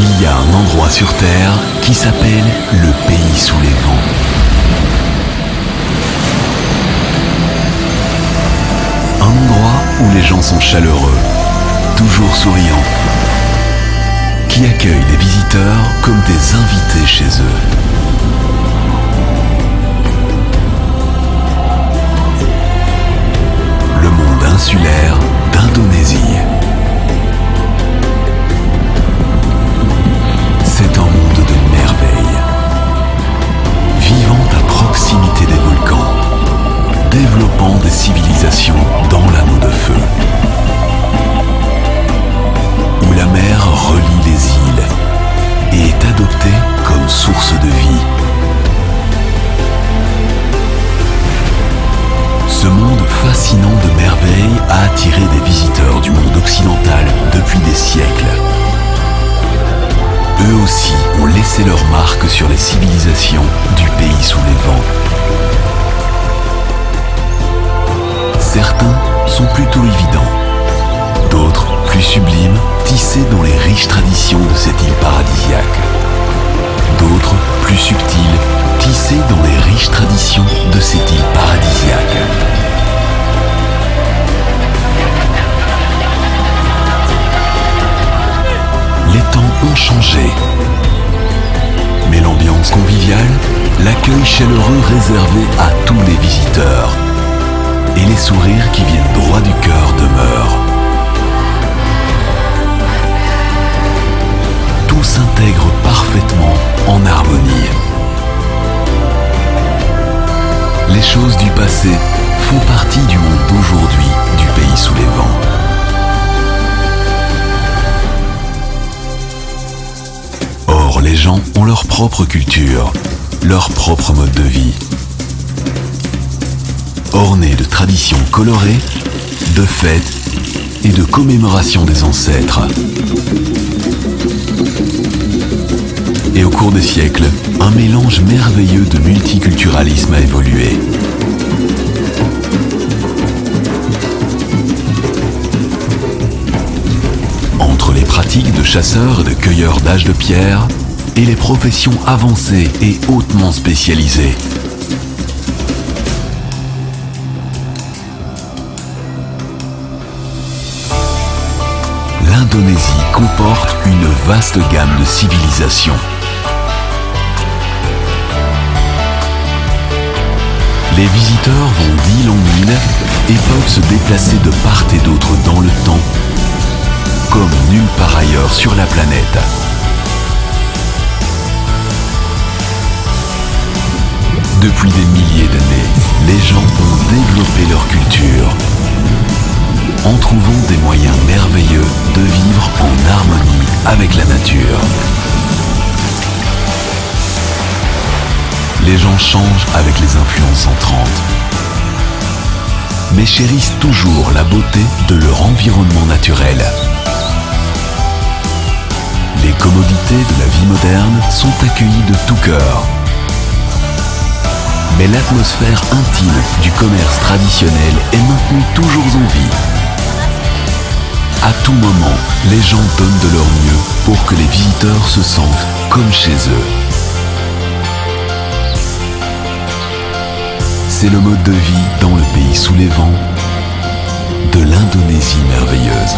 Il y a un endroit sur Terre qui s'appelle le pays sous les vents. Un endroit où les gens sont chaleureux, toujours souriants, qui accueille les visiteurs comme des invités chez eux. Le monde insulaire d'Indonésie. C'est un monde de merveilles, vivant à proximité des volcans, développant des civilisations dans l'anneau de feu, où la mer relie les îles et est adoptée comme source de vie. Ce monde fascinant de merveilles a attiré des visiteurs du monde occidental depuis des siècles. Eux aussi ont laissé leur marque sur les civilisations du pays sous les vents. Certains sont plutôt évidents, d'autres plus sublimes, tissés dans les riches traditions de cette île paradisiaque. D'autres plus subtils, tissés dans les riches traditions de cette île paradisiaque. Les temps ont changé, mais l'ambiance conviviale, l'accueil chaleureux réservé à tous les visiteurs et les sourires qui viennent droit du cœur demeurent. Tout s'intègre parfaitement en harmonie. Les choses du passé font partie du monde d'aujourd'hui du pays sous les vents. Or, les gens ont leur propre culture, leur propre mode de vie, orné de traditions colorées, de fêtes et de commémorations des ancêtres. Et au cours des siècles, un mélange merveilleux de multiculturalisme a évolué. Entre les pratiques de chasseurs et de cueilleurs d'âge de pierre et les professions avancées et hautement spécialisées. L'Indonésie comporte une vaste gamme de civilisations. Les visiteurs vont d'île en île et peuvent se déplacer de part et d'autre dans le temps, comme nulle part ailleurs sur la planète. Depuis des milliers d'années, les gens ont développé leur culture, en trouvant des moyens merveilleux de vivre en harmonie avec la nature. Les gens changent avec les influences entrantes, mais chérissent toujours la beauté de leur environnement naturel. Les commodités de la vie moderne sont accueillies de tout cœur. Mais l'atmosphère intime du commerce traditionnel est maintenue toujours en vie. À tout moment, les gens donnent de leur mieux pour que les visiteurs se sentent comme chez eux. C'est le mode de vie dans le pays sous les vents de l'Indonésie merveilleuse.